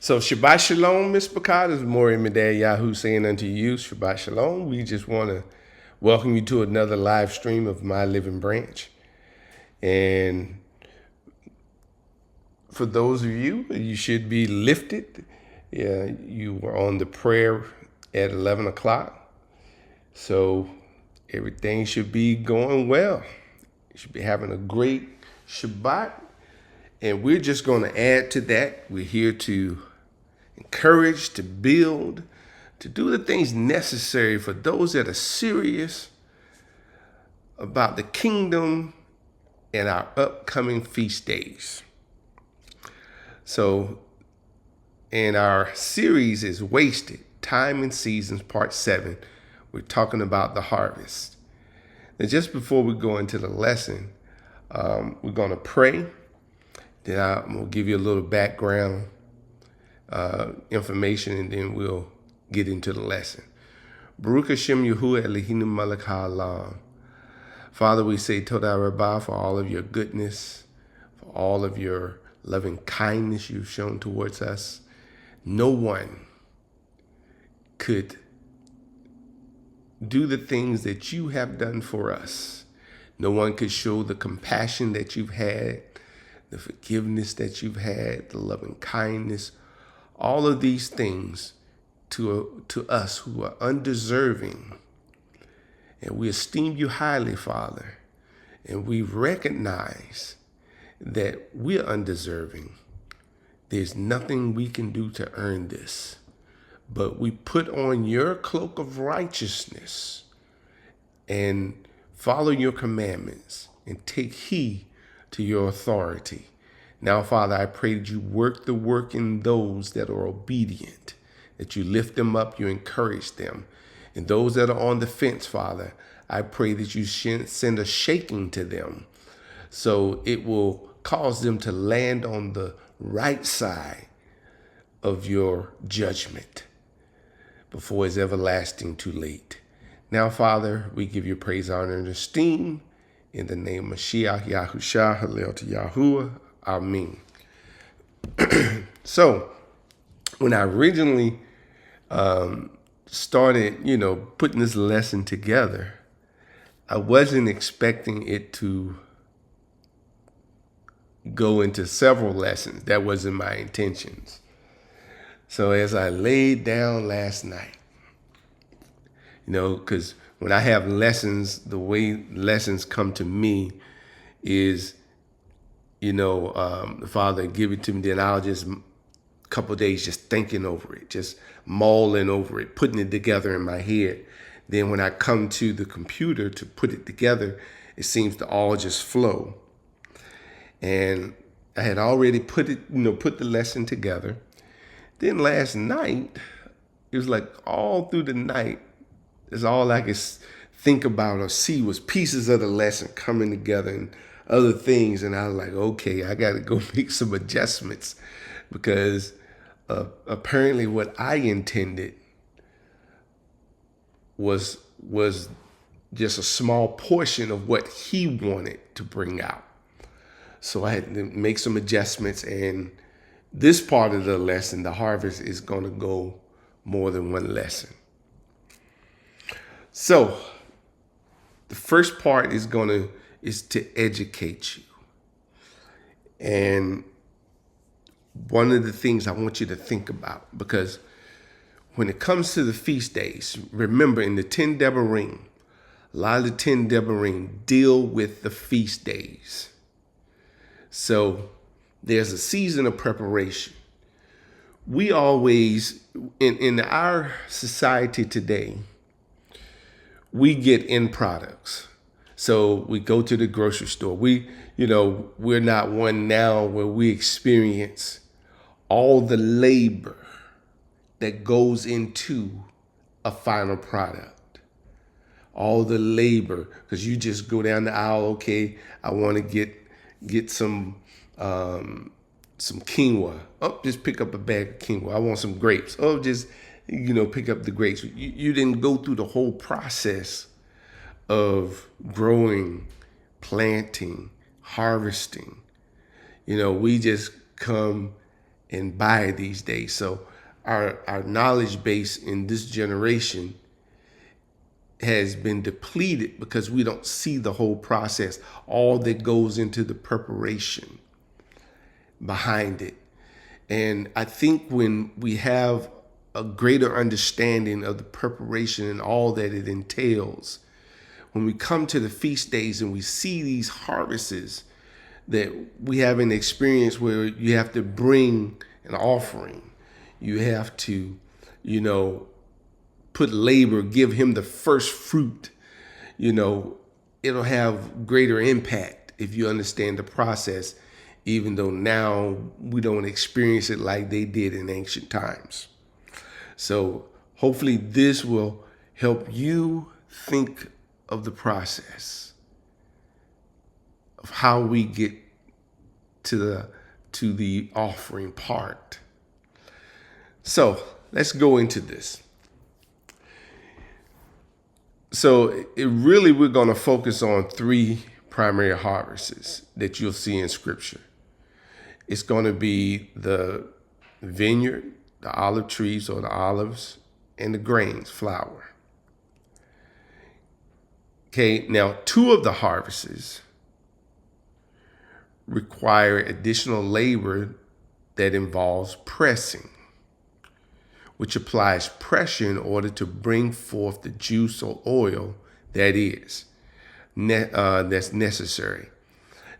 So Shabbat Shalom, Miss Bakad, is Mori Medad Yahoo saying unto you, Shabbat Shalom. We just want to welcome you to another live stream of My Living Branch. And for those of you, you should be lifted. Yeah, you were on the prayer at 11 o'clock. So everything should be going well. You should be having a great Shabbat. And we're just going to add to that. We're here to encourage, to build, to do the things necessary for those that are serious about the kingdom and our upcoming feast days. So, and our series is Wasted, Time and Seasons, Part 7. We're talking about the harvest. Now, just before we go into the lesson, we're going to pray. Then I'm going to give you a little background information, and then we'll get into the lesson. Baruch Hashem Yahuwah Elohim Malach Ha'olam. Father, we say Todah Rabbah for all of your goodness, for all of your loving kindness you've shown towards us. No one could do the things that you have done for us. No one could show the compassion that you've had, the forgiveness that you've had, the loving kindness, all of these things to us who are undeserving. And we esteem you highly, Father. And we recognize that we're undeserving. There's nothing we can do to earn this. But we put on your cloak of righteousness and follow your commandments and take heed to your authority. Now, Father, I pray that you work the work in those that are obedient, that you lift them up, you encourage them. And those that are on the fence, Father, I pray that you send a shaking to them so it will cause them to land on the right side of your judgment before it's everlasting too late. Now, Father, we give you praise, honor, and esteem in the name of Mashiach Yahushua, Hallel to Yahuwah. Amen. So, when I originally started, putting this lesson together, I wasn't expecting it to go into several lessons. That wasn't my intentions. So as I laid down last night, because when I have lessons, the way lessons come to me is, the Father give it to me, then I'll just a couple of days just thinking over it, just mulling over it, putting it together in my head. Then when I come to the computer to put it together, it seems to all just flow. And I had already put the lesson together. Then last night, it was like all through the night, is all I could think about or see was pieces of the lesson coming together and other things. And I was like, okay, I got to go make some adjustments because apparently what I intended was just a small portion of what he wanted to bring out. So I had to make some adjustments, and this part of the lesson, the harvest, is going to go more than one lesson. So the first part is to educate you. And one of the things I want you to think about, because when it comes to the feast days, remember in the 10 Devarim, a lot of the 10 Devarim deal with the feast days. So there's a season of preparation. We always, in our society today, we get end products. So we go to the grocery store. We're not one now where we experience all the labor that goes into a final product. All the labor, because you just go down the aisle, okay, I want to get some quinoa. Oh, just pick up a bag of quinoa. I want some grapes. Oh, just, pick up the grapes. You didn't go through the whole process of growing, planting, harvesting. We just come and buy these days. So our knowledge base in this generation has been depleted because we don't see the whole process, all that goes into the preparation behind it. And I think when we have a greater understanding of the preparation and all that it entails, when we come to the feast days and we see these harvests that we have an experience where you have to bring an offering, you have to, put labor, give him the first fruit, it'll have greater impact if you understand the process, even though now we don't experience it like they did in ancient times. So hopefully this will help you think of the process of how we get to the offering part. So let's go into this. So we're going to focus on three primary harvests that you'll see in Scripture. It's going to be the vineyard, the olive trees or the olives, and the grains, flour. Okay, now two of the harvests require additional labor that involves pressing, which applies pressure in order to bring forth the juice or oil that's necessary.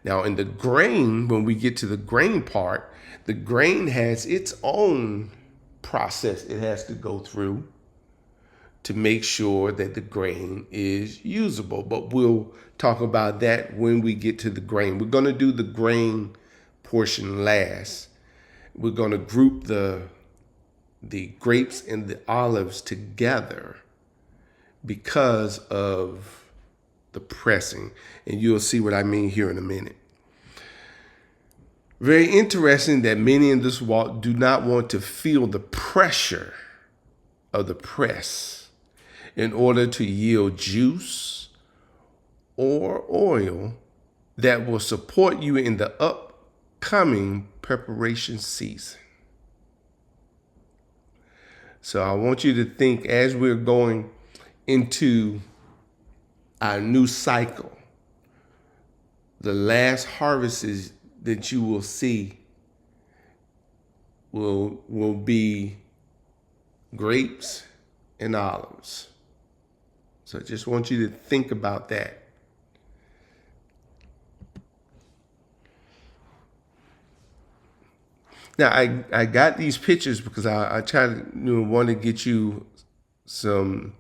Now in the grain, when we get to the grain part, the grain has its own process it has to go through to make sure that the grain is usable. But we'll talk about that when we get to the grain. We're going to do the grain portion last. We're going to group the grapes and the olives together because of the pressing. And you'll see what I mean here in a minute. Very interesting that many in this walk do not want to feel the pressure of the press in order to yield juice or oil that will support you in the upcoming preparation season. So I want you to think, as we're going into our new cycle, the last harvests that you will see will be grapes and olives. So I just want you to think about that. Now, I got these pictures because I try to want to get you some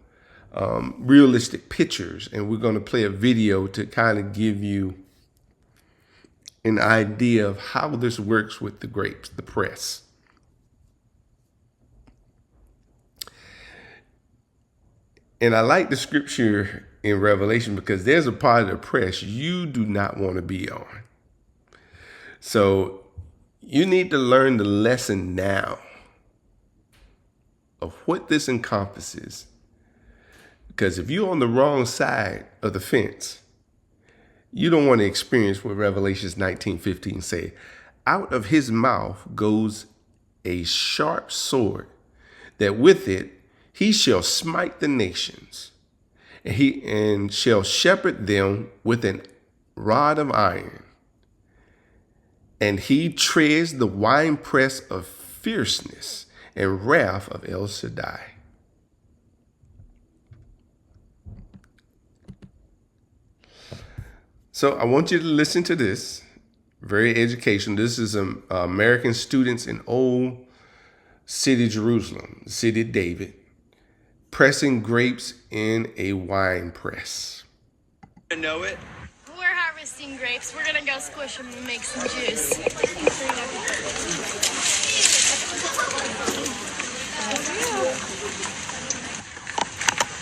realistic pictures, and we're going to play a video to kind of give you an idea of how this works with the grapes, the press. And I like the scripture in Revelation because there's a part of the press you do not want to be on. So you need to learn the lesson now of what this encompasses. Because if you're on the wrong side of the fence, you don't want to experience what Revelations 19:15 say. Out of his mouth goes a sharp sword, that with it he shall smite the nations, and shall shepherd them with a rod of iron. And he treads the winepress of fierceness and wrath of El Shaddai. So I want you to listen to this. Very educational. This is American students in Old City, Jerusalem, the city of David, pressing grapes in a wine press. You know it? We're harvesting grapes. We're gonna go squish them and make some juice.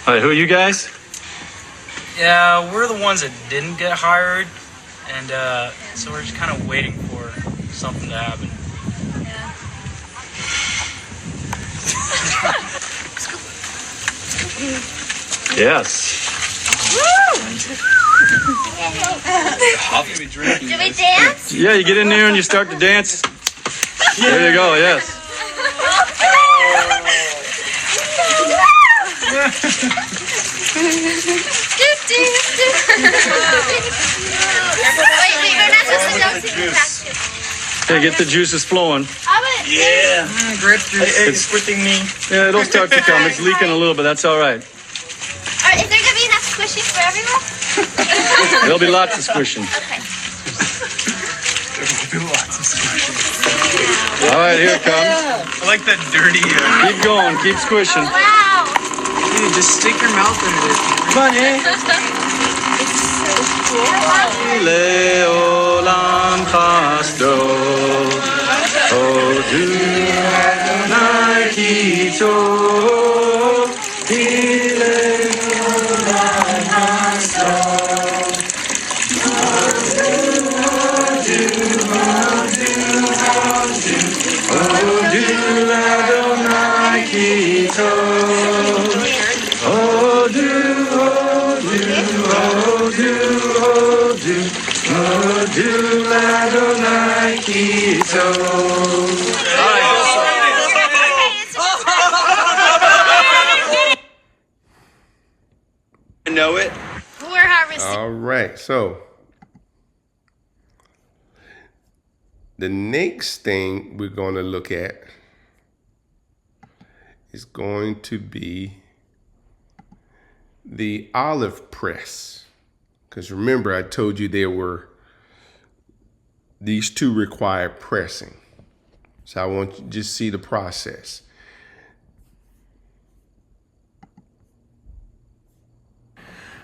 All right, who are you guys? Yeah, we're the ones that didn't get hired, and so we're just kind of waiting for something to happen. Yes. Do we dance? Yeah, you get in there and you start to dance. There you go, yes. Wait, we're not supposed to go to the basket. Okay, get the juices flowing. Yeah. Grape juice. It's squishing me. Yeah, it'll start to come. It's leaking a little bit. That's all right. Is there gonna be enough squishies for everyone? There'll be lots of squishing. Okay. All right, here it comes. I like that dirty. Keep going. Keep squishing. Wow. Dude, just stick your mouth in it. Come on, eh? Leolam chasto, Odu Adonai Kito, Leolam chasto, Odu Adonai Kito, Odu Adonai Kito. Know it? We're harvesting. All right. So the next thing we're going to look at is going to be the olive press. Because remember, I told you there were these two require pressing. So I want you to just see the process.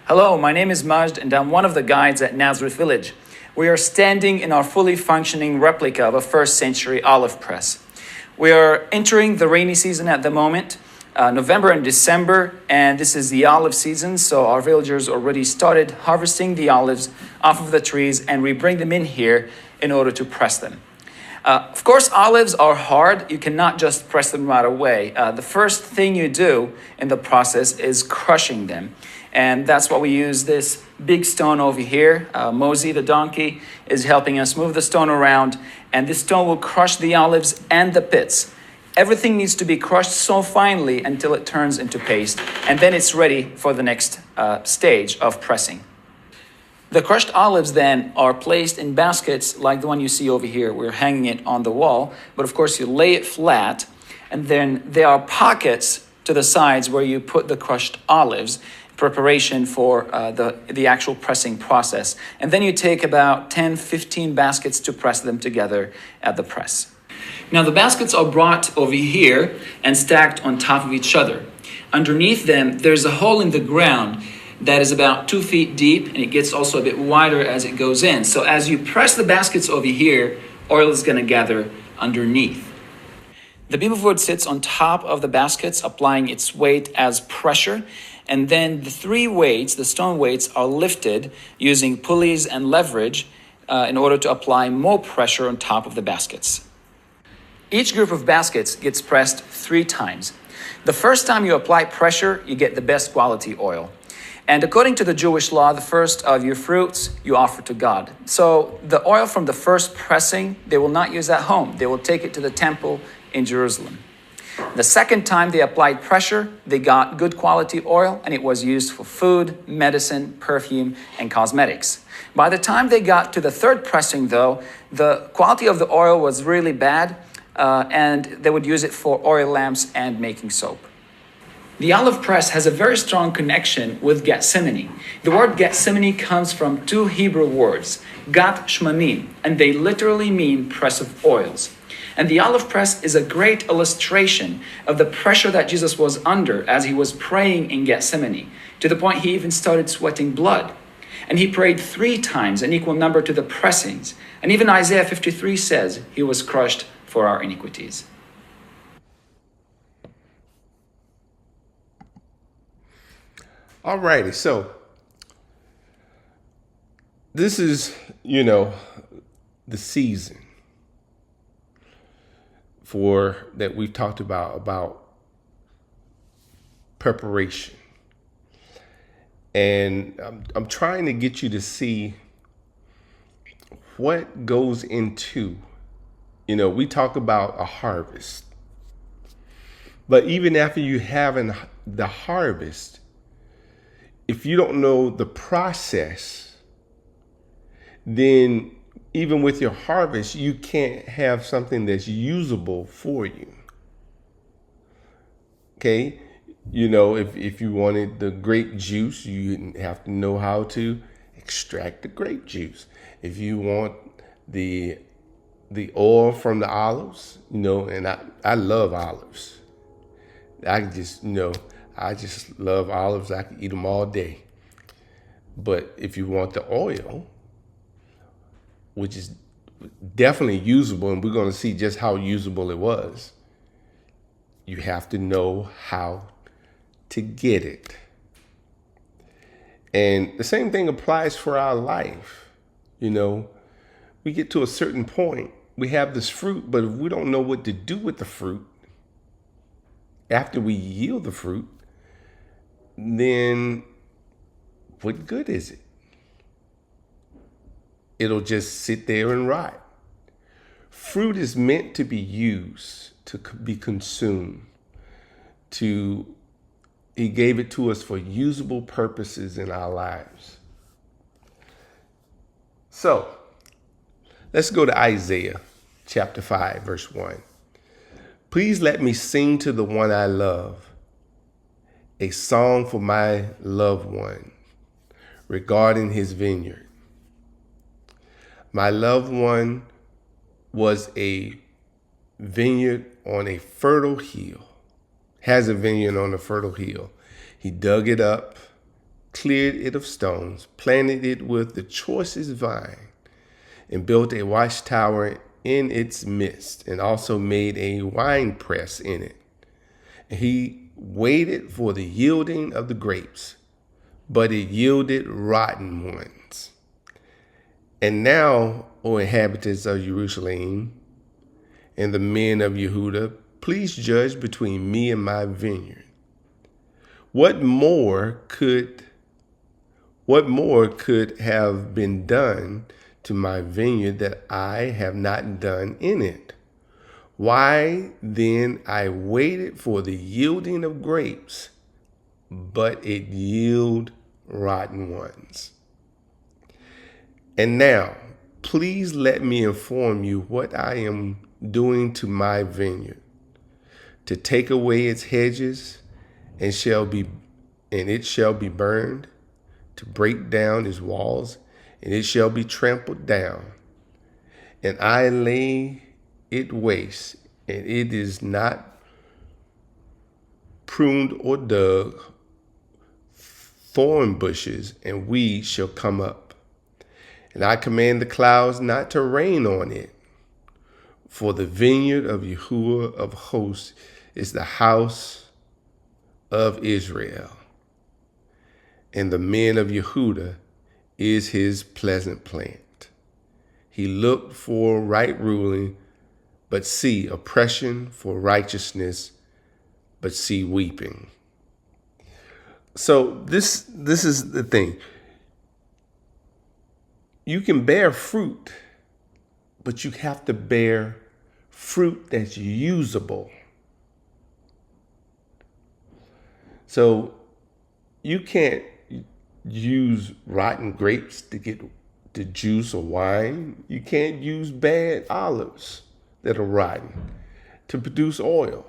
Hello, my name is Majd and I'm one of the guides at Nazareth Village. We are standing in our fully functioning replica of a first century olive press. We are entering the rainy season at the moment, November and December, and this is the olive season, so our villagers already started harvesting the olives off of the trees and we bring them in here in order to press them. Of course, olives are hard. You cannot just press them right away. The first thing you do in the process is crushing them. And that's what we use this big stone over here. Mosey, the donkey, is helping us move the stone around. And this stone will crush the olives and the pits. Everything needs to be crushed so finely until it turns into paste. And then it's ready for the next stage of pressing. The crushed olives then are placed in baskets like the one you see over here. We're hanging it on the wall. But of course, you lay it flat. And then there are pockets to the sides where you put the crushed olives, preparation for the actual pressing process. And then you take about 10-15 baskets to press them together at the press. Now the baskets are brought over here and stacked on top of each other. Underneath them, there's a hole in the ground that is about 2 feet deep, and it gets also a bit wider as it goes in. So as you press the baskets over here, oil is going to gather underneath. The beam of wood sits on top of the baskets, applying its weight as pressure. And then the three weights, the stone weights, are lifted using pulleys and leverage in order to apply more pressure on top of the baskets. Each group of baskets gets pressed 3 times. The first time you apply pressure, you get the best quality oil. And according to the Jewish law, the first of your fruits you offer to God. So the oil from the first pressing, they will not use at home. They will take it to the temple in Jerusalem. The second time they applied pressure, they got good quality oil, and it was used for food, medicine, perfume, and cosmetics. By the time they got to the third pressing, though, the quality of the oil was really bad, and they would use it for oil lamps and making soap. The olive press has a very strong connection with Gethsemane. The word Gethsemane comes from 2 Hebrew words, Gat Shmanim, and they literally mean press of oils. And the olive press is a great illustration of the pressure that Jesus was under as he was praying in Gethsemane, to the point he even started sweating blood. And he prayed 3 times, an equal number to the pressings. And even Isaiah 53 says he was crushed for our iniquities. All righty. So this is, the season for that we've talked about preparation. And I'm trying to get you to see what goes into, we talk about a harvest. But even after you having the harvest, if you don't know the process, then even with your harvest, you can't have something that's usable for you. Okay? If you wanted the grape juice, you have to know how to extract the grape juice. If you want the oil from the olives, and I love olives. I just love olives. I can eat them all day. But if you want the oil, which is definitely usable, and we're going to see just how usable it was, you have to know how to get it. And the same thing applies for our life. We get to a certain point, we have this fruit, but if we don't know what to do with the fruit, after we yield the fruit, then what good is it? It'll just sit there and rot. Fruit is meant to be used, to be consumed. He gave it to us for usable purposes in our lives. So, let's go to Isaiah chapter 5, verse 1. Please let me sing to the one I love, a song for my loved one regarding his vineyard. My loved one was a vineyard on a fertile hill, has a vineyard on a fertile hill. He dug it up, cleared it of stones, planted it with the choicest vine, and built a watchtower in its midst, and also made a wine press in it. He waited for the yielding of the grapes, but it yielded rotten ones. And now, O inhabitants of Jerusalem and the men of Yehuda, please judge between me and my vineyard. What more could have been done to my vineyard that I have not done in it? Why then I waited for the yielding of grapes, but it yielded rotten ones. And now, please let me inform you what I am doing to my vineyard, to take away its hedges, and it shall be burned, to break down its walls, and it shall be trampled down. And I lay it waste, and it is not pruned or dug, thorn bushes and weeds shall come up. And I command the clouds not to rain on it. For the vineyard of Yahuwah of hosts is the house of Israel, and the men of Yehuda is his pleasant plant. He looked for right ruling, but see oppression, for righteousness, but see weeping. So this is the thing. You can bear fruit, but you have to bear fruit that's usable. So you can't use rotten grapes to get the juice or wine. You can't use bad olives that are rotten to produce oil.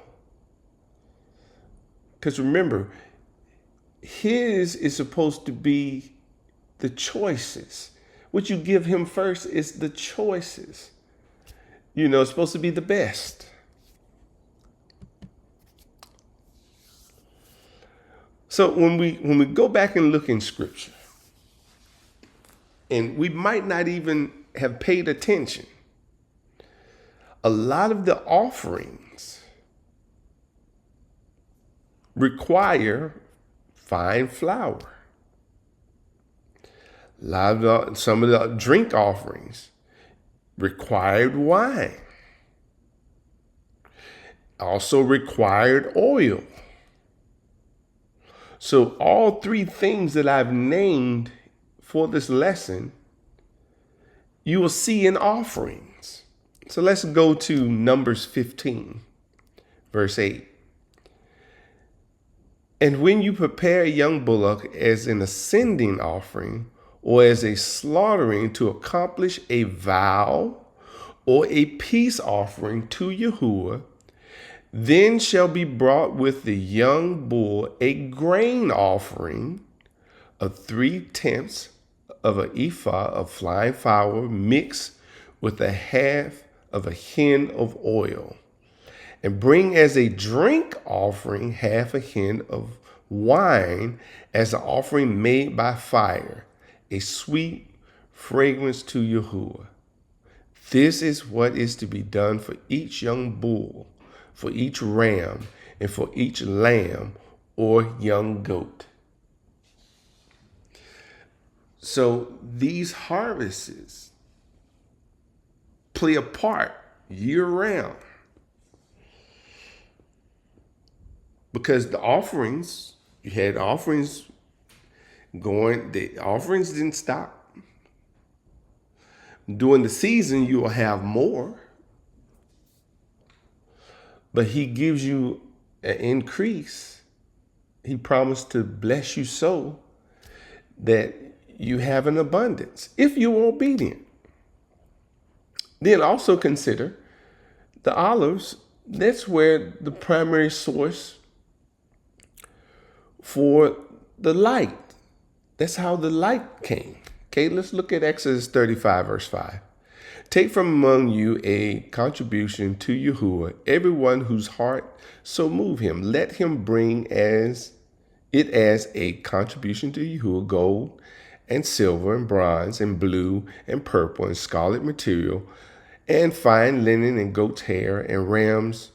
Because remember, his is supposed to be the choices. What you give him first is the choices. It's supposed to be the best. So when we go back and look in Scripture, and we might not even have paid attention, a lot of the offerings require fine flour. Some of the drink offerings required wine. Also required oil. So all three things that I've named for this lesson, you will see in offerings. So let's go to Numbers 15, verse 8. And when you prepare a young bullock as an ascending offering or as a slaughtering to accomplish a vow or a peace offering to Yahuwah, then shall be brought with the young bull a grain offering of 3/10 of an ephah of flying flour mixed with a half of a hin of oil. And bring as a drink offering half a hin of wine as an offering made by fire, a sweet fragrance to Yahuwah. This is what is to be done for each young bull, for each ram, and for each lamb or young goat. So these harvests play a part year round. Because the offerings, you had offerings going, the offerings didn't stop. During the season, you will have more. But he gives you an increase. He promised to bless you so that you have an abundance if you're obedient. Then also consider the olives. That's where the primary source for the light. That's how the light came. Okay, let's look at Exodus 35, verse 5. Take from among you a contribution to Yahuwah, everyone whose heart so move him. Let him bring as a contribution to Yahuwah gold and silver and bronze and blue and purple and scarlet material and fine linen and goat's hair and ram's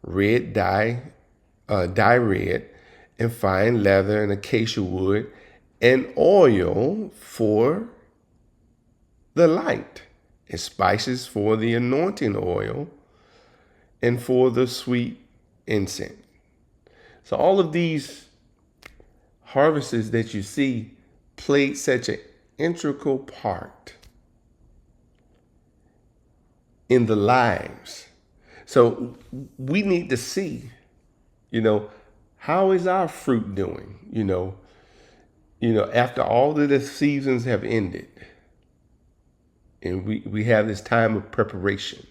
red dye red and fine leather and acacia wood and oil for the light and spices for the anointing oil and for the sweet incense. So all of these harvests that you see played such an integral part in the lives. So we need to see, how is our fruit doing? After all of the seasons have ended, and we have this time of preparation.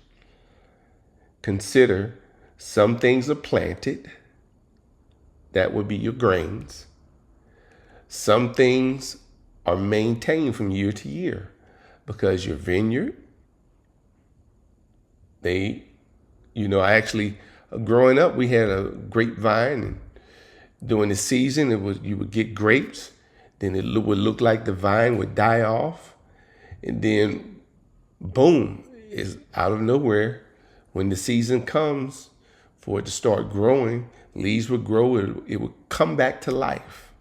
Consider some things are planted. That would be your grains. Some things are maintained from year to year because your vineyard, growing up, we had a grapevine, and during the season, you would get grapes. Then it would look like the vine would die off. And then, boom, is out of nowhere. When the season comes for it to start growing, leaves would grow, it would come back to life.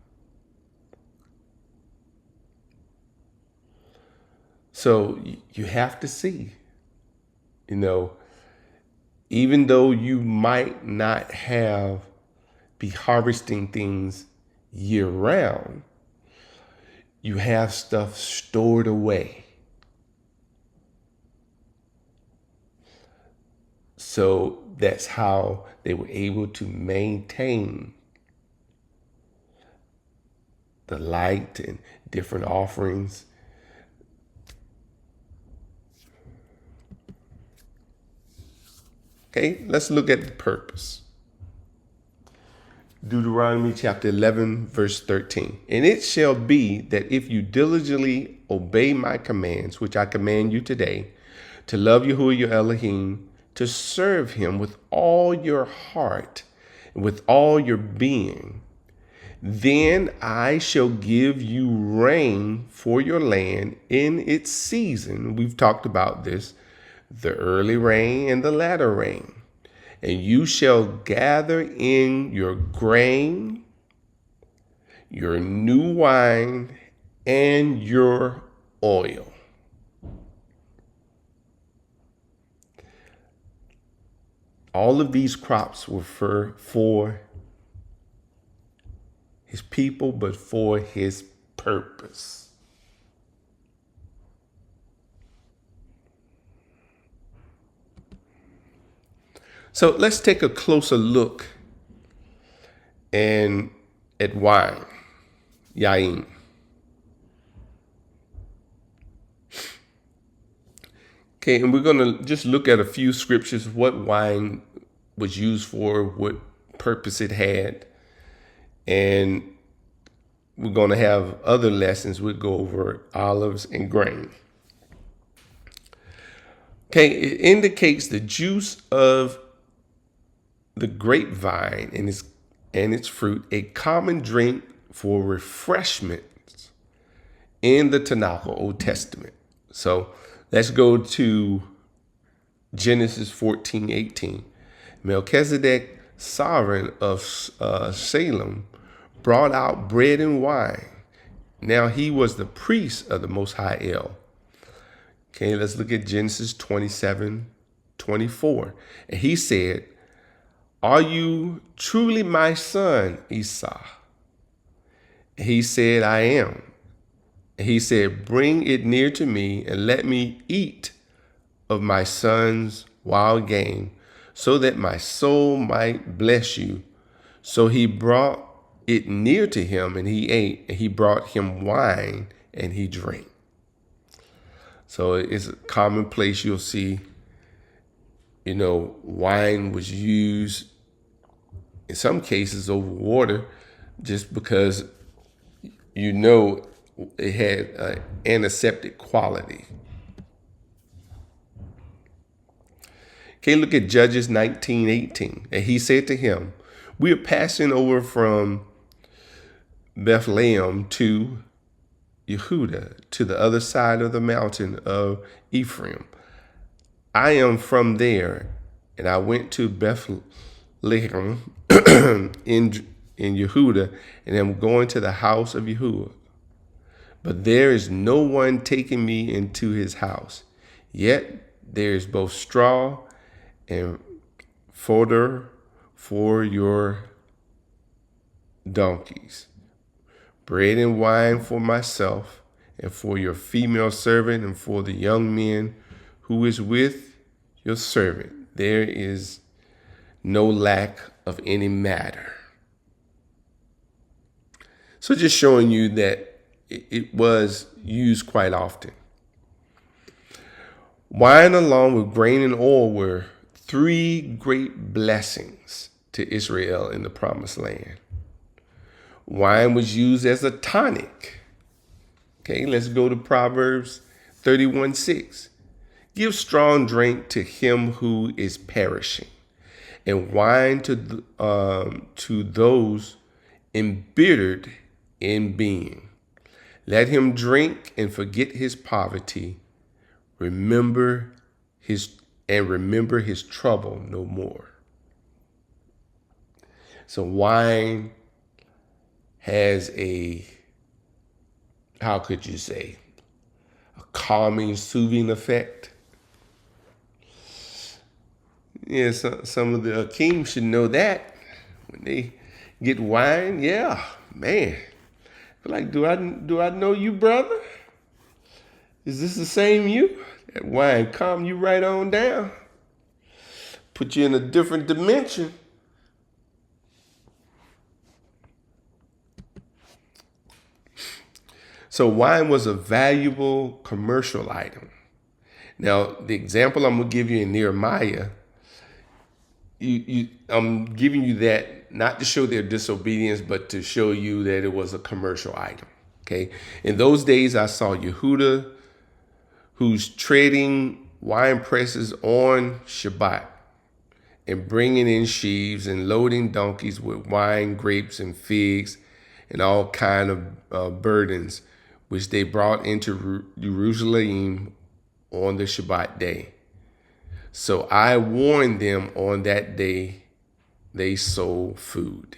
So you have to see, even though you might not be harvesting things year round, you have stuff stored away. So that's how they were able to maintain the light and different offerings. Okay, let's look at the purpose. Deuteronomy chapter 11, verse 13. And it shall be that if you diligently obey my commands, which I command you today, to love Yahuwah your Elohim, to serve him with all your heart and with all your being, then I shall give you rain for your land in its season. We've talked about this, the early rain and the latter rain. And you shall gather in your grain, your new wine, and your oil. All of these crops were for his people, but for his purpose. So let's take a closer look at wine, yain. Okay, and we're going to just look at a few scriptures, what wine was used for, what purpose it had. And we're going to have other lessons. We'll go over olives and grain. Okay, it indicates the juice of the grapevine and its fruit, a common drink for refreshments in the Tanakh, Old Testament. So let's go to Genesis 14:18. Melchizedek, sovereign of Salem, brought out bread and wine. Now he was the priest of the Most High El. Okay, let's look at Genesis 27:24. And he said, "Are you truly my son, Esau?" He said, "I am." And he said, "Bring it near to me and let me eat of my son's wild game, so that my soul might bless you." So he brought it near to him and he ate, and he brought him wine and he drank. So it's a common place you'll see, wine was used in some cases over water just because, it had an antiseptic quality. Okay, look at Judges 19:18. And he said to him, "We are passing over from Bethlehem to Yehuda, to the other side of the mountain of Ephraim. I am from there, and I went to Bethlehem in Yehuda, and am going to the house of Yehuda. But there is no one taking me into his house. Yet there is both straw and fodder for your donkeys, bread and wine for myself, and for your female servant, and for the young man who is with your servant. There is no lack of any matter." So just showing you that it was used quite often. Wine along with grain and oil were three great blessings to Israel in the Promised Land. Wine was used as a tonic. Okay, let's go to Proverbs 31:6. "Give strong drink to him who is perishing, and wine to those embittered in being. Let him drink and forget his poverty, remember his trouble no more." So wine has a calming, soothing effect. Yeah, some of the kings should know that when they get wine. Yeah, man. Like, do I know you, brother? Is this the same you? That wine calm you right on down, put you in a different dimension. So wine was a valuable commercial item. Now, the example I'm going to give you in Nehemiah, I'm giving you that not to show their disobedience, but to show you that it was a commercial item. Okay. In those days, I saw Yehuda, who's trading wine presses on Shabbat and bringing in sheaves and loading donkeys with wine, grapes, and figs and all kind of burdens, which they brought into Jerusalem on the Shabbat day. So I warned them on that day they sold food.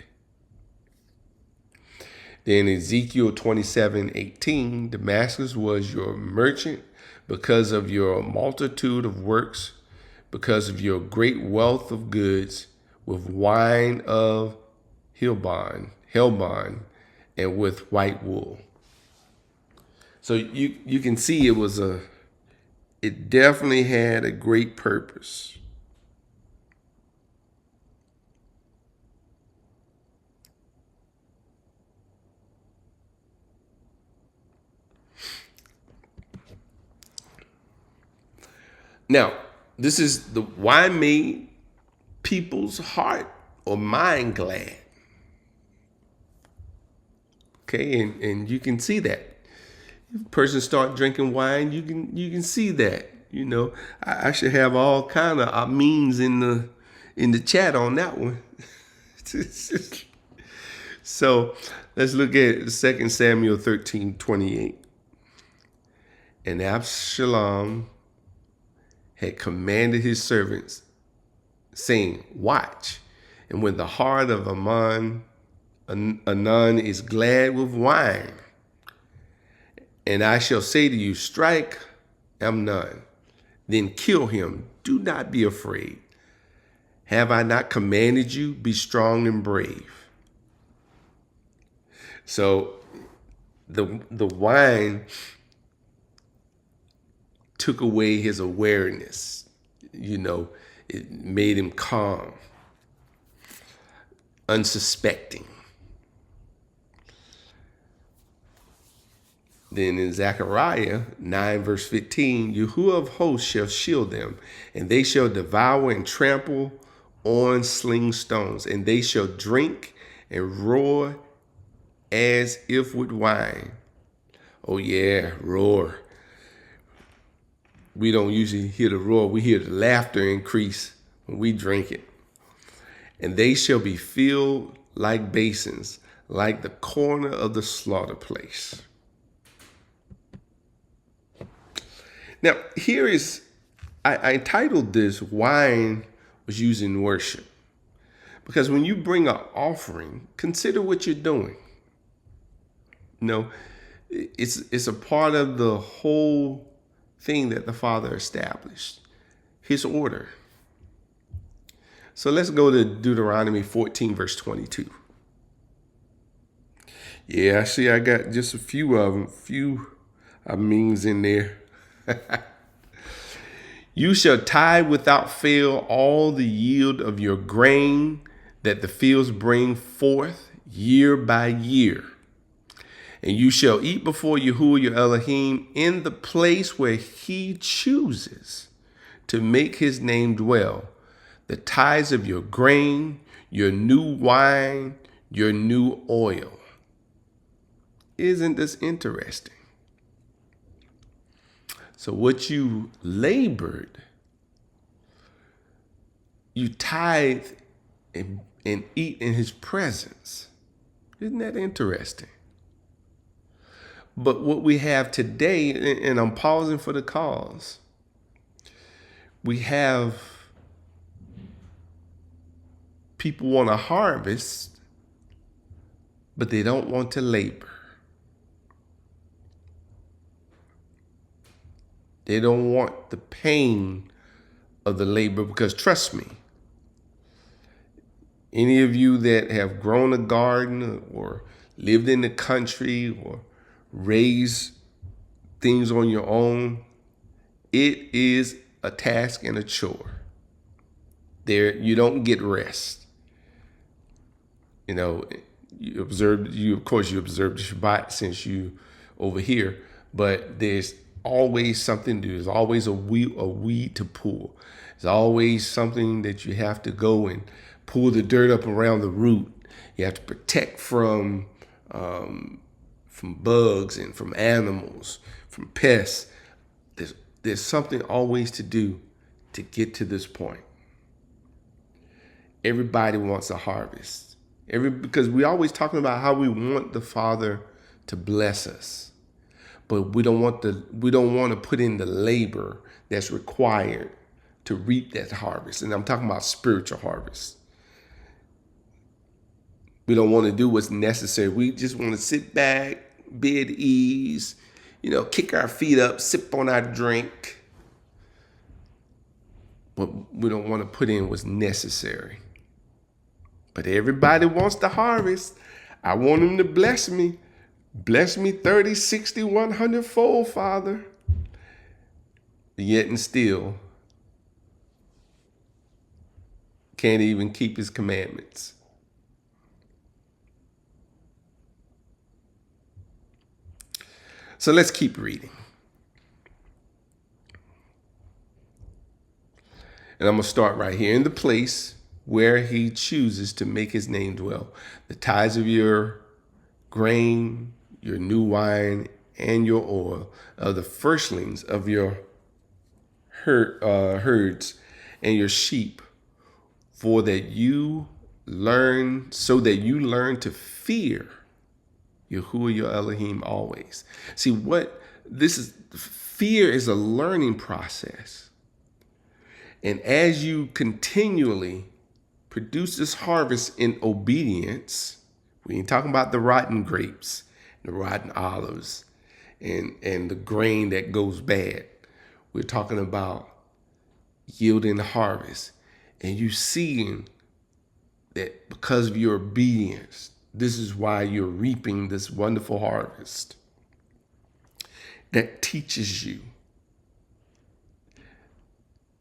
Then Ezekiel 27:18, Damascus was your merchant because of your multitude of works, because of your great wealth of goods, with wine of Helbon, and with white wool. So you can see it definitely had a great purpose. Now, this is the wine made people's heart or mind glad. Okay, and you can see that. If a person start drinking wine, you can see that. You know, I should have all kind of amens in the chat on that one. So let's look at 2 Samuel 13:28. And Absalom had commanded his servants, saying, watch. And when the heart of Anon is glad with wine, and I shall say to you, strike Amnon, then kill him. Do not be afraid. Have I not commanded you? Be strong and brave. So the wine took away his awareness. You know, it made him calm, unsuspecting. Then in Zechariah 9 verse 15, Yahuwah of hosts shall shield them, and they shall devour and trample on sling stones, and they shall drink and roar as if with wine. Oh yeah, roar. We don't usually hear the roar. We hear the laughter increase when we drink it. And they shall be filled like basins, like the corner of the slaughter place. Now, here is, I titled this, Wine Was Used in Worship. Because when you bring an offering, consider what you're doing. You know, it's a part of the whole thing that the Father established, his order. So let's go to Deuteronomy 14, verse 22. Yeah, I see I got just a few of them, amens in there. You shall tithe without fail all the yield of your grain that the fields bring forth year by year. And you shall eat before Yahuwah your Elohim in the place where he chooses to make his name dwell, the tithes of your grain, your new wine, your new oil. Isn't this interesting? So what you labored, you tithe and eat in his presence. Isn't that interesting? But what we have today, and I'm pausing for the cause, we have people want to harvest, but they don't want to labor. They don't want the pain of the labor, because trust me, any of you that have grown a garden or lived in the country or raised things on your own, it is a task and a chore. You don't get rest. You know, you observe the Shabbat since you over here, but there's always something to do. There's always a weed to pull. There's always something that you have to go and pull the dirt up around the root. You have to protect from bugs and from animals, from pests. There's something always to do to get to this point. Everybody wants a harvest. Because we're always talking about how we want the Father to bless us, but we don't want to put in the labor that's required to reap that harvest. And I'm talking about spiritual harvest. We don't want to do what's necessary. We just want to sit back, be at ease, kick our feet up, sip on our drink. But we don't want to put in what's necessary. But everybody wants to harvest. I want him to bless me. Bless me 30, 60, 100 fold, Father. Yet and still can't even keep his commandments. So let's keep reading. And I'm going to start right here. In the place where he chooses to make his name dwell, the tithes of your grain, your new wine, and your oil, of the firstlings of your herds and your sheep, so that you learn to fear Yahweh your Elohim always. See, fear is a learning process. And as you continually produce this harvest in obedience, we ain't talking about the rotten grapes, the rotten olives, and the grain that goes bad. We're talking about yielding the harvest. And you seeing that because of your obedience, this is why you're reaping this wonderful harvest that teaches you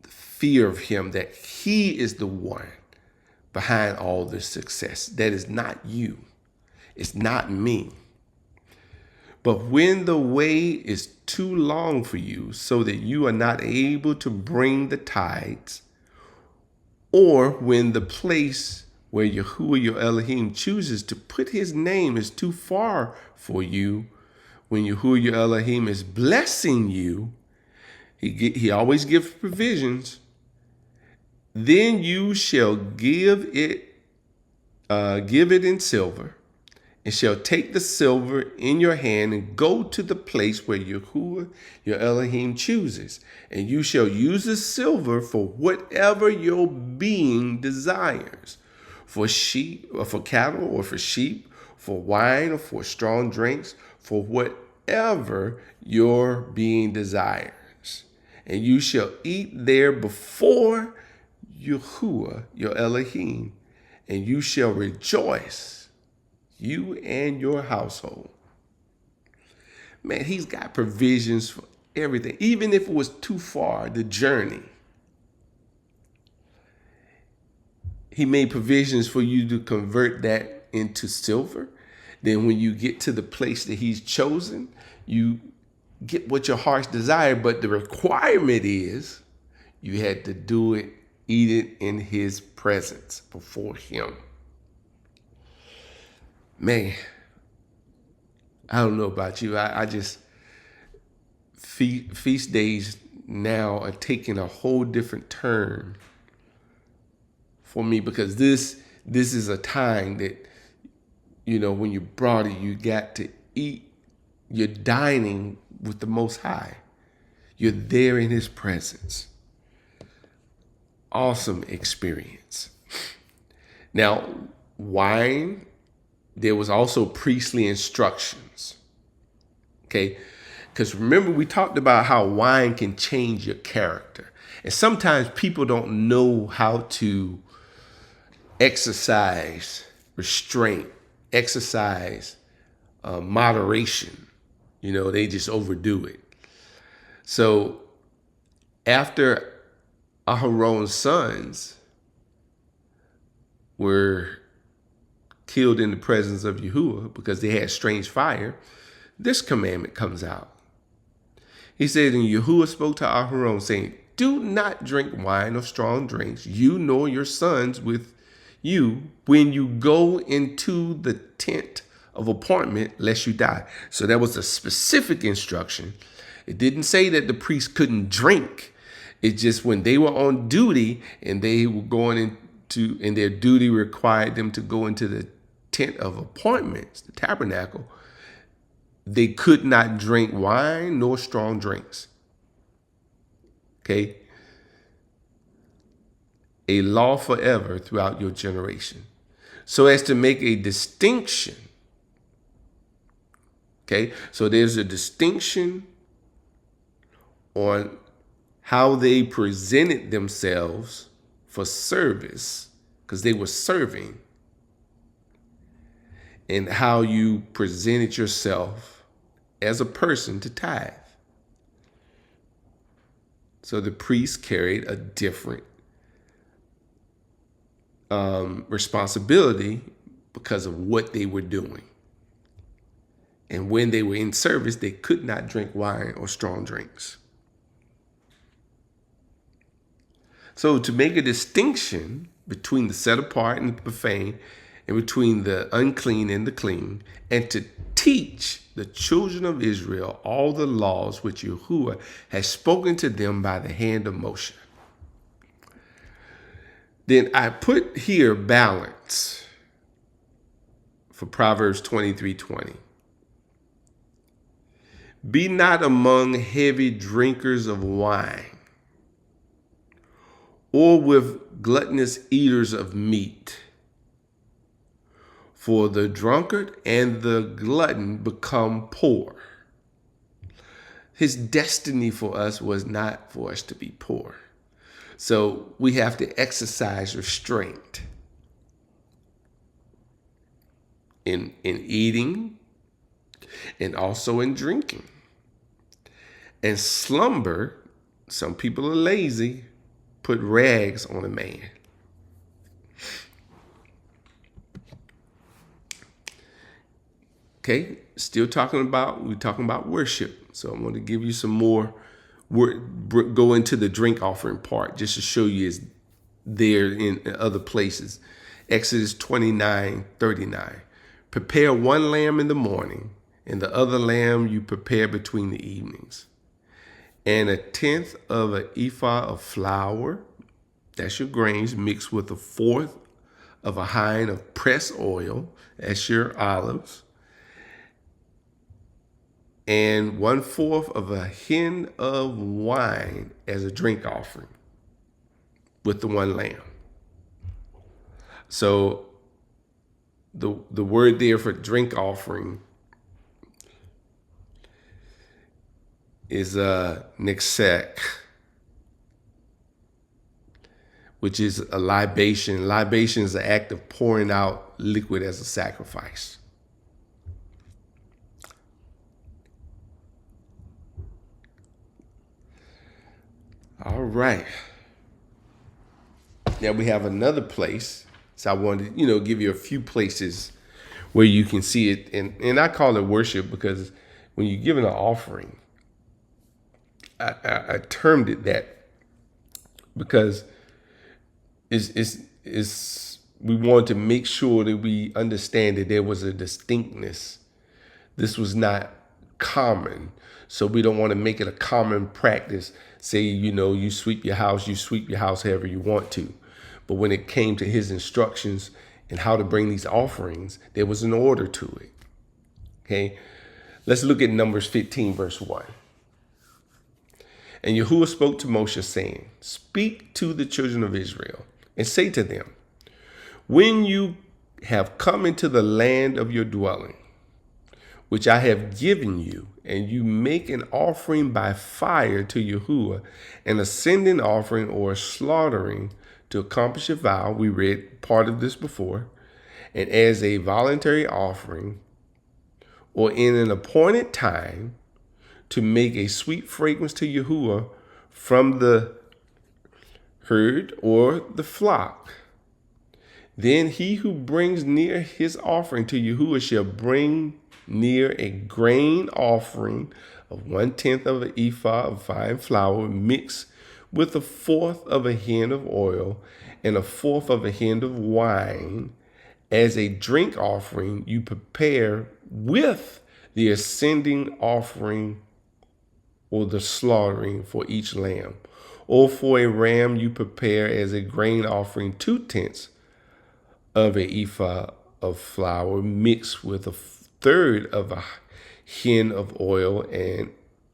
the fear of him, that he is the one behind all this success. That is not you. It's not me. But when the way is too long for you, so that you are not able to bring the tithes, or when the place where Yahuwah your Elohim chooses to put his name is too far for you, when Yahuwah your Elohim is blessing you, he always gives provisions, then you shall give it in silver, and shall take the silver in your hand and go to the place where Yahuwah your Elohim chooses. And you shall use the silver for whatever your being desires, for sheep or for cattle or for sheep, for wine or for strong drinks, for whatever your being desires. And you shall eat there before Yahuwah your Elohim, and you shall rejoice, you and your household. Man, he's got provisions for everything. Even if it was too far, the journey, he made provisions for you to convert that into silver. Then when you get to the place that he's chosen, you get what your heart's desire. But the requirement is you had to do it, eat it in his presence before him. Man, I don't know about you. I just, feast days now are taking a whole different turn for me, because this is a time that, when you brought it, you got to eat. You're dining with the Most High. You're there in his presence. Awesome experience. Now, wine, there was also priestly instructions. Okay? Because remember, we talked about how wine can change your character. And sometimes people don't know how to exercise restraint, exercise moderation. They just overdo it. So after Aharon's sons were killed in the presence of Yahuwah because they had strange fire, this commandment comes out. He said, and Yahuwah spoke to Aharon, saying, do not drink wine or strong drinks, you nor your sons with you, when you go into the tent of appointment, lest you die. So that was a specific instruction. It didn't say that the priest couldn't drink. It's just when they were on duty and they were going into, and their duty required them to go into the tent of appointments, the tabernacle, they could not drink wine nor strong drinks. Okay? A law forever throughout your generation, so as to make a distinction. Okay? So there's a distinction on how they presented themselves for service, because they were serving, and how you presented yourself as a person to tithe. So the priests carried a different responsibility because of what they were doing. And when they were in service, they could not drink wine or strong drinks. So to make a distinction between the set apart and the profane, and between the unclean and the clean, and to teach the children of Israel all the laws which Yahuwah has spoken to them by the hand of Moshe. Then I put here balance for Proverbs 23:20. Be not among heavy drinkers of wine, or with gluttonous eaters of meat. For the drunkard and the glutton become poor. His destiny for us was not for us to be poor. So we have to exercise restraint in eating and also in drinking. And slumber, some people are lazy, put rags on a man. Okay, we're talking about worship. So I'm going to give you some more, go into the drink offering part just to show you it's there in other places. Exodus 29:39. Prepare one lamb in the morning, and the other lamb you prepare between the evenings. And 1/10 of an ephah of flour, that's your grains, mixed with 1/4 of a hin of pressed oil, that's your olives, and 1/4 of a hin of wine as a drink offering with the one lamb. So the word there for drink offering is nixek, which is a libation. Libation is the act of pouring out liquid as a sacrifice. All right. Now we have another place. So I wanted to, give you a few places where you can see it. And I call it worship because when you're giving an offering, I termed it that because we want to make sure that we understand that there was a distinctness. This was not common. So we don't want to make it a common practice. Say, you sweep your house however you want to. But when it came to his instructions and how to bring these offerings, there was an order to it. Okay, let's look at Numbers 15, verse 1. And Yahuwah spoke to Moshe, saying, speak to the children of Israel and say to them, when you have come into the land of your dwelling, which I have given you, and you make an offering by fire to Yahuwah, an ascending offering or a slaughtering to accomplish a vow. We read part of this before. And as a voluntary offering, or in an appointed time, to make a sweet fragrance to Yahuwah from the herd or the flock. Then he who brings near his offering to Yahuwah shall bring near a grain offering of 1/10 of an ephah of fine flour mixed with 1/4 of a hin of oil and 1/4 of a hin of wine as a drink offering you prepare with the ascending offering or the slaughtering for each lamb. Or for a ram you prepare as a grain offering 2/10 of an ephah of flour mixed with 1/3 of a hin of oil, and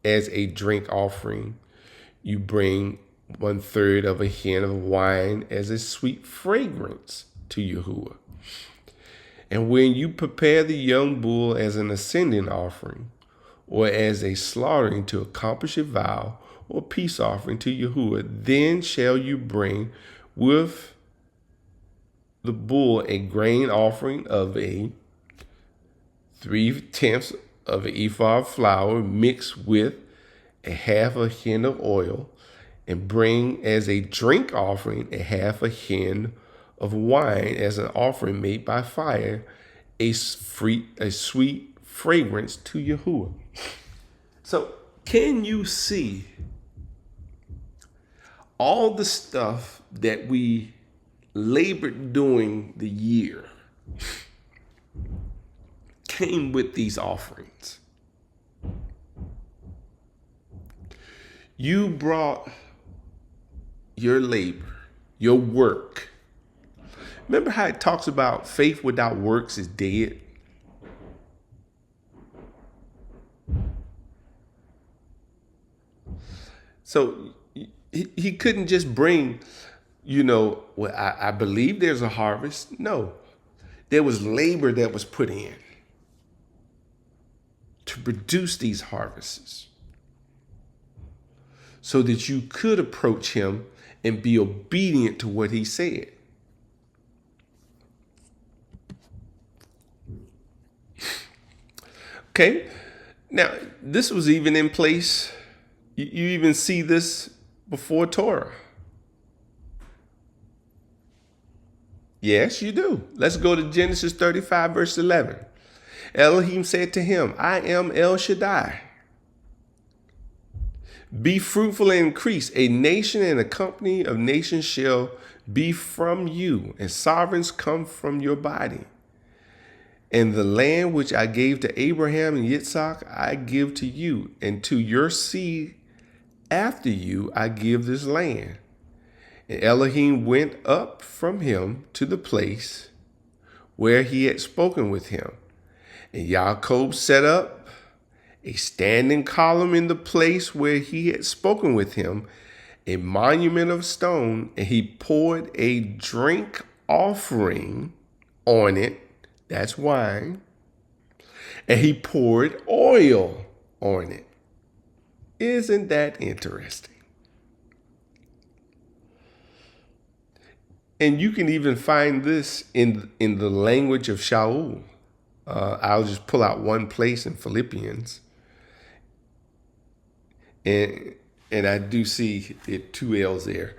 as a drink offering you bring 1/3 of a hin of wine as a sweet fragrance to Yahuwah. And when you prepare the young bull as an ascending offering, or as a slaughtering to accomplish a vow or peace offering to Yahuwah, then shall you bring with the bull a grain offering of a 3/10 of an ephah of flour mixed with 1/2 a hin of oil, and bring as a drink offering 1/2 a hin of wine as an offering made by fire, a sweet fragrance to Yahuwah. So can you see all the stuff that we labored during the year came with these offerings. You brought your labor, your work. Remember how it talks about faith without works is dead? So he couldn't just bring, well, I believe there's a harvest. No, there was labor that was put in to produce these harvests so that you could approach him and be obedient to what he said. Okay, now this was even in place. You even see this before Torah. Yes, you do. Let's go to Genesis 35, verse 11. Elohim said to him, I am El Shaddai. Be fruitful and increase. A nation and a company of nations shall be from you, and sovereigns come from your body. And the land which I gave to Abraham and Yitzhak, I give to you, and to your seed after you I give this land. And Elohim went up from him to the place where he had spoken with him. And Yaakov set up a standing column in the place where he had spoken with him, a monument of stone, and he poured a drink offering on it, that's wine, and he poured oil on it. Isn't that interesting? And you can even find this in the language of Shaul. I'll just pull out one place in Philippians. And I do see it 2 L's there.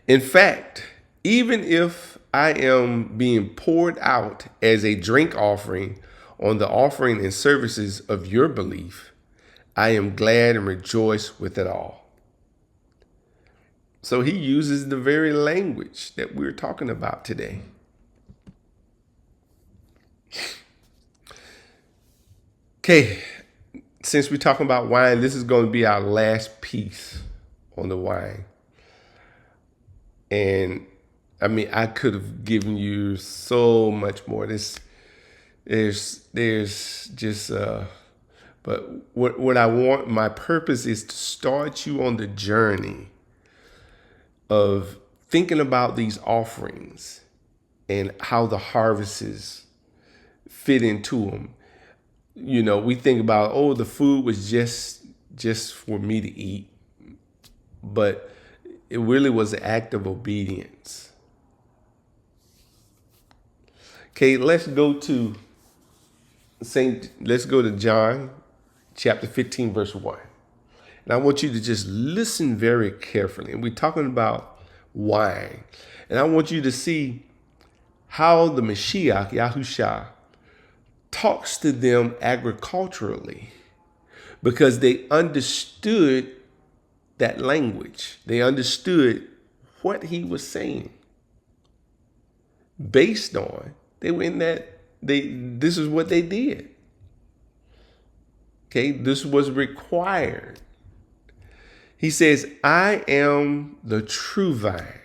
In fact, even if I am being poured out as a drink offering on the offering and services of your belief, I am glad and rejoice with it all. So he uses the very language that we're talking about today. Okay, since we're talking about wine, this is going to be our last piece on the wine. And I mean, I could have given you so much more. There's just, but what I want, my purpose is to start you on the journey of thinking about these offerings and how the harvests fit into them. We think about, the food was just for me to eat, but it really was an act of obedience. Okay, let's go to John chapter 15, verse 1. And I want you to just listen very carefully. And we're talking about wine. And I want you to see how the Mashiach, Yahusha, talks to them agriculturally, because they understood that language. They understood what he was saying. Based on, they were in that, this is what they did. Okay, this was required. He says, I am the true vine.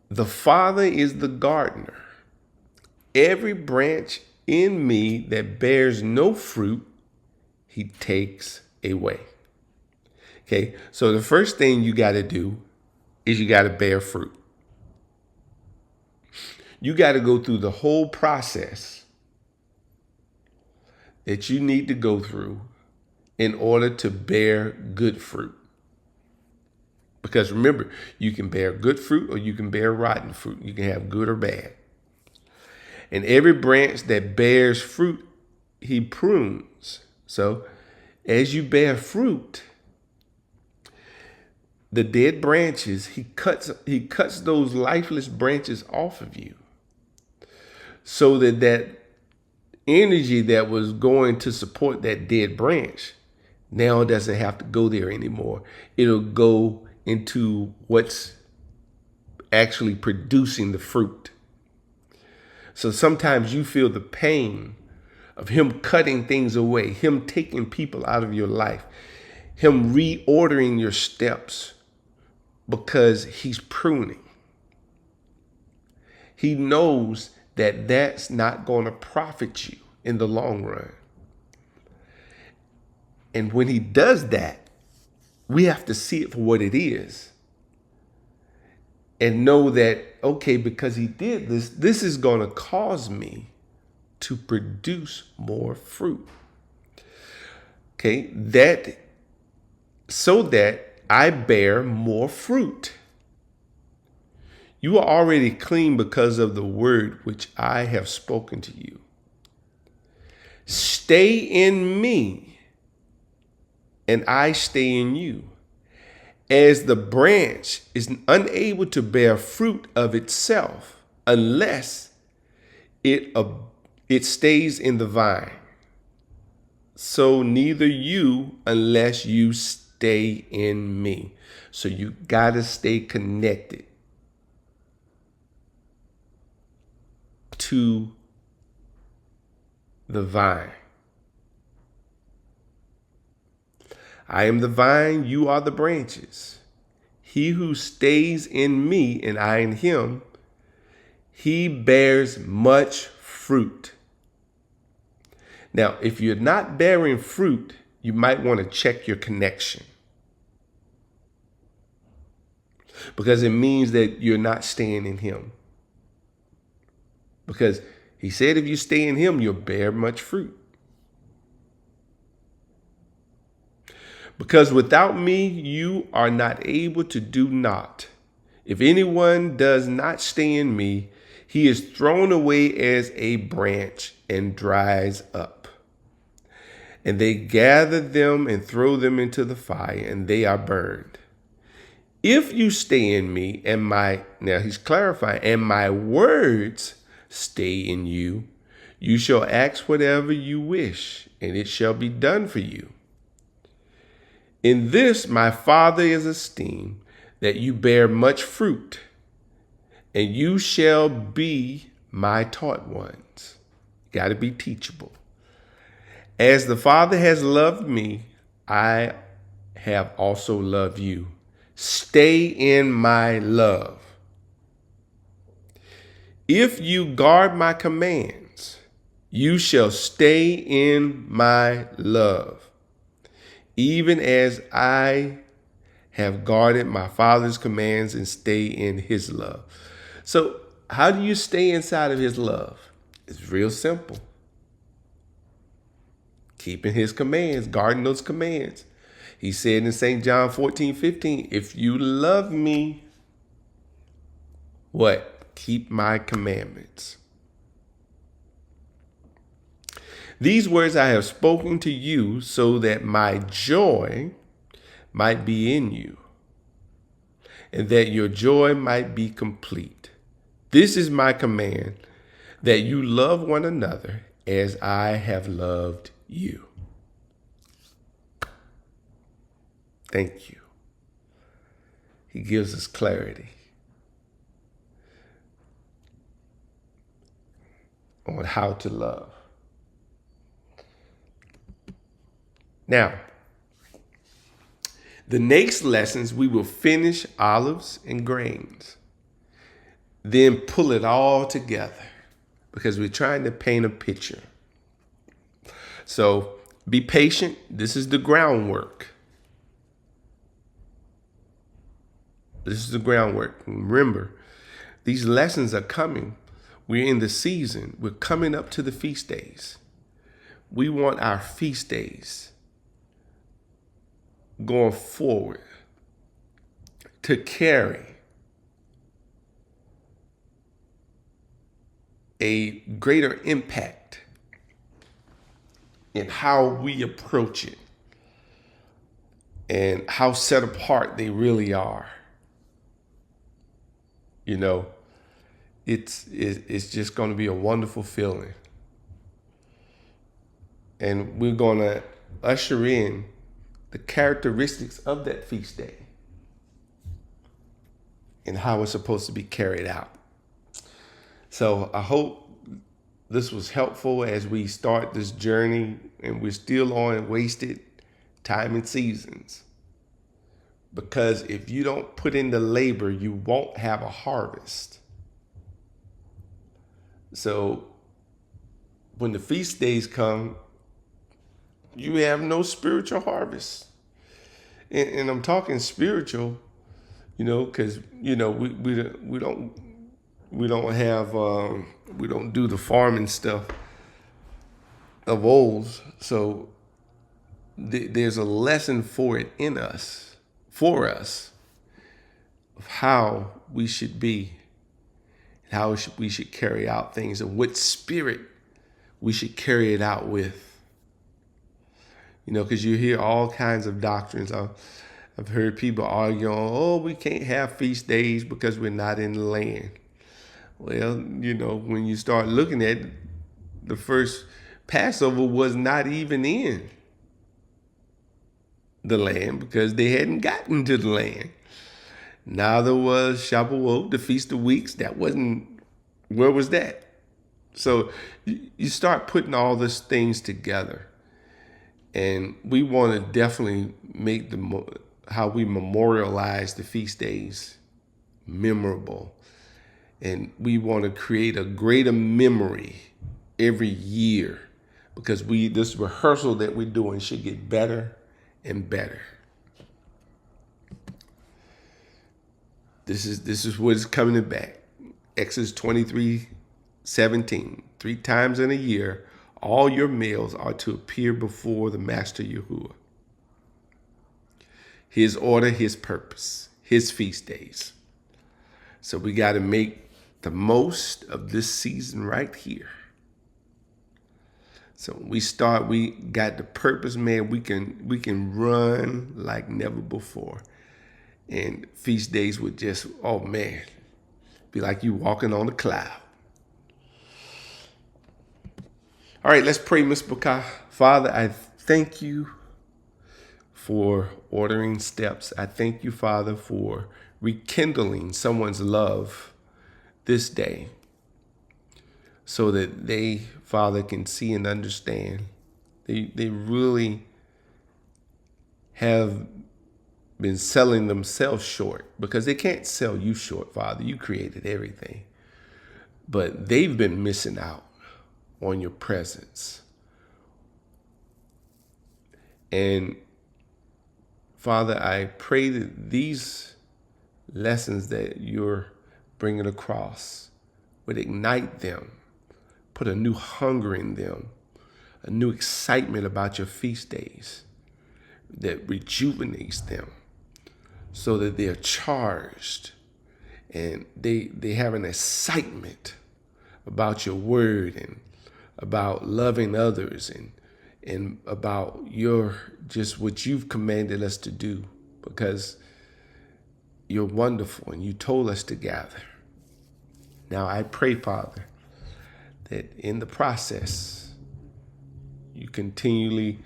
The Father is the gardener. Every branch in me that bears no fruit, he takes away. Okay, so the first thing you got to do is you got to bear fruit. You got to go through the whole process that you need to go through in order to bear good fruit. Because remember, you can bear good fruit or you can bear rotten fruit. You can have good or bad. And every branch that bears fruit, he prunes. So as you bear fruit, the dead branches, he cuts those lifeless branches off of you, so that energy that was going to support that dead branch now doesn't have to go there anymore. It'll go into what's actually producing the fruit. So sometimes you feel the pain of him cutting things away, him taking people out of your life, him reordering your steps because he's pruning. He knows that that's not going to profit you in the long run. And when he does that, we have to see it for what it is and know that, okay, because he did this, this is going to cause me to produce more fruit. Okay, so that I bear more fruit. You are already clean because of the word which I have spoken to you. Stay in me, and I stay in you. As the branch is unable to bear fruit of itself unless it stays in the vine, so neither you unless you stay in me. So you got to stay connected to the vine. I am the vine, you are the branches. He who stays in me and I in him, he bears much fruit. Now, if you're not bearing fruit, you might want to check your connection, because it means that you're not staying in him. Because he said if you stay in him, you'll bear much fruit. Because without me, you are not able to do naught. If anyone does not stay in me, he is thrown away as a branch and dries up. And they gather them and throw them into the fire, and they are burned. If you stay in me and now he's clarifying, and my words stay in you, you shall ask whatever you wish, and it shall be done for you. In this my Father is esteemed, that you bear much fruit, and you shall be my taught ones. Got to be teachable. As the Father has loved me, I have also loved you. Stay in my love. If you guard my commands, you shall stay in my love, even as I have guarded my Father's commands and stay in his love. So how do you stay inside of his love? It's real simple. Keeping his commands, guarding those commands. He said in St. John 14:15, if you love me, what? Keep my commandments. These words I have spoken to you so that my joy might be in you, and that your joy might be complete. This is my command, that you love one another as I have loved you. Thank you. He gives us clarity on how to love. Now, the next lessons, we will finish olives and grains, then pull it all together, because we're trying to paint a picture. So be patient. This is the groundwork. This is the groundwork. Remember, these lessons are coming. We're in the season. We're coming up to the feast days. We want our feast days going forward to carry a greater impact in how we approach it and how set apart they really are. You know, it's just going to be a wonderful feeling. And we're going to usher in the characteristics of that feast day and how it's supposed to be carried out. So I hope this was helpful as we start this journey, and we're still on wasted time and seasons. Because if you don't put in the labor, you won't have a harvest. So when the feast days come, you have no spiritual harvest. And I'm talking spiritual, because we don't do the farming stuff of old. So there's a lesson for us of how we should be, how we should carry out things, and what spirit we should carry it out with. Because you hear all kinds of doctrines. I've heard people arguing, we can't have feast days because we're not in the land. Well, when you start looking at it, the first Passover was not even in the land because they hadn't gotten to the land. Now there was Shavuot, the Feast of Weeks. Where was that? So you start putting all these things together. And we want to definitely make how we memorialize the feast days memorable. And we want to create a greater memory every year, because this rehearsal that we're doing should get better and better. This is what is coming back. Exodus 23:17. 3 times in a year, all your males are to appear before the Master Yahuwah. His order, his purpose, his feast days. So we got to make the most of this season right here. So when we start, we got the purpose, man. We can run like never before. And feast days would just, be like you walking on a cloud. All right, let's pray, Ms. Bakah. Father, I thank you for ordering steps. I thank you, Father, for rekindling someone's love this day so that they, Father, can see and understand. They really have been selling themselves short, because they can't sell you short, Father. You created everything. But they've been missing out on your presence. And Father, I pray that these lessons that you're bringing across would ignite them, put a new hunger in them, a new excitement about your feast days that rejuvenates them, so that they're charged and they have an excitement about your word and about loving others and about just what you've commanded us to do, because you're wonderful and you told us to gather. Now I pray, Father, that in the process, you continually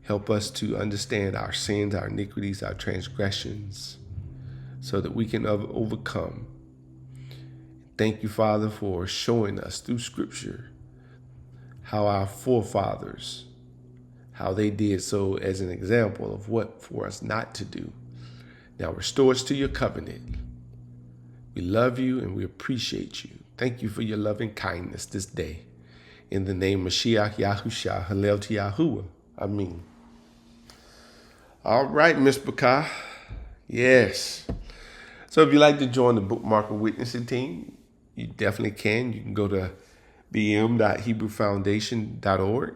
help us to understand our sins, our iniquities, our transgressions, so that we can overcome. Thank you, Father, for showing us through Scripture how our forefathers, how they did so as an example of what for us not to do. Now restore us to your covenant. We love you and we appreciate you. Thank you for your loving kindness this day. In the name of Mashiach Yahusha, Hallel to Yahuwah. Amen. All right, Ms. Bakah. Yes. So if you'd like to join the Bookmarker Witnessing team, you definitely can. You can go to bm.hebrewfoundation.org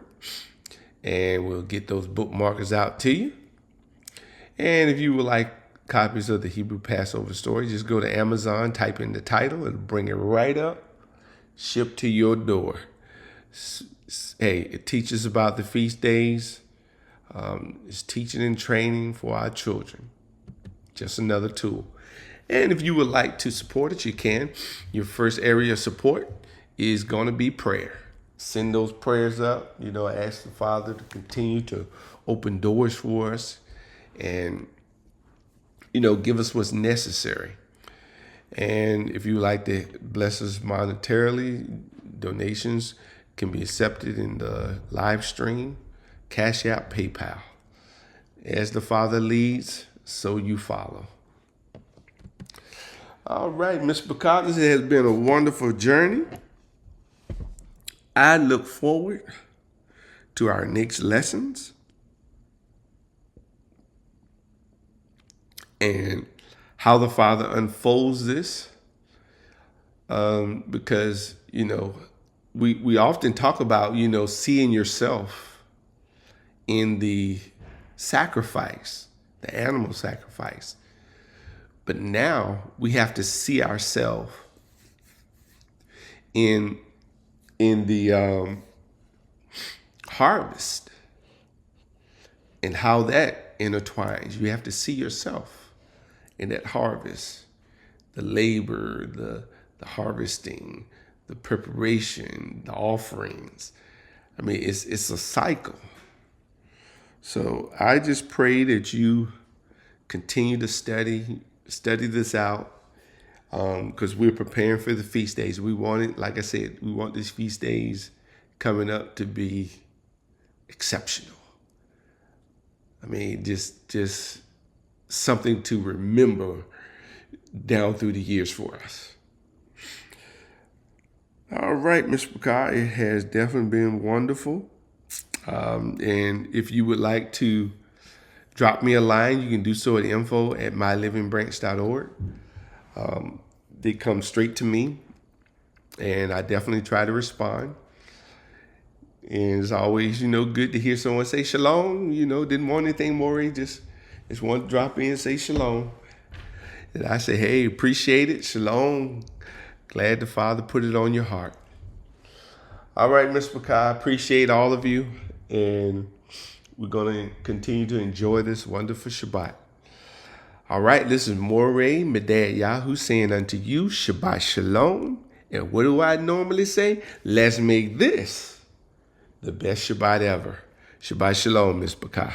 and we'll get those bookmarkers out to you. And if you would like copies of the Hebrew Passover story, just go to Amazon, type in the title, it'll bring it right up, shipped to your door. Hey, it teaches about the feast days. It's teaching and training for our children. Just another tool. And if you would like to support it, you can. Your first area of support is going to be prayer. Send those prayers up. Ask the Father to continue to open doors for us and, give us what's necessary. And if you would like to bless us monetarily, donations can be accepted in the live stream, Cash App, PayPal. As the Father leads, so you follow. All right, Ms. Bakar, this has been a wonderful journey. I look forward to our next lessons and how the Father unfolds this, because, we often talk about, seeing yourself in the sacrifice, the animal sacrifice. But now we have to see ourselves in the harvest and how that intertwines. You have to see yourself in that harvest, the labor, the harvesting, the preparation, the offerings. I mean, it's a cycle. So I just pray that you continue to study this out, because we're preparing for the feast days. We want it, like I said, we want these feast days coming up to be exceptional. I mean, just something to remember down through the years for us. All right, Mr. Bakar, it has definitely been wonderful. And if you would like to drop me a line, you can do so at info@mylivingbranch.org. They come straight to me, and I definitely try to respond. And it's always, good to hear someone say shalom. Didn't want anything more. Just want to drop in and say shalom. And I say, hey, appreciate it. Shalom. Glad the Father put it on your heart. All right, Mr. Bakar, appreciate all of you. And we're going to continue to enjoy this wonderful Shabbat. All right, this is Moreh Medad Yahu saying unto you, Shabbat Shalom. And what do I normally say? Let's make this the best Shabbat ever. Shabbat Shalom, Ms. Bakar.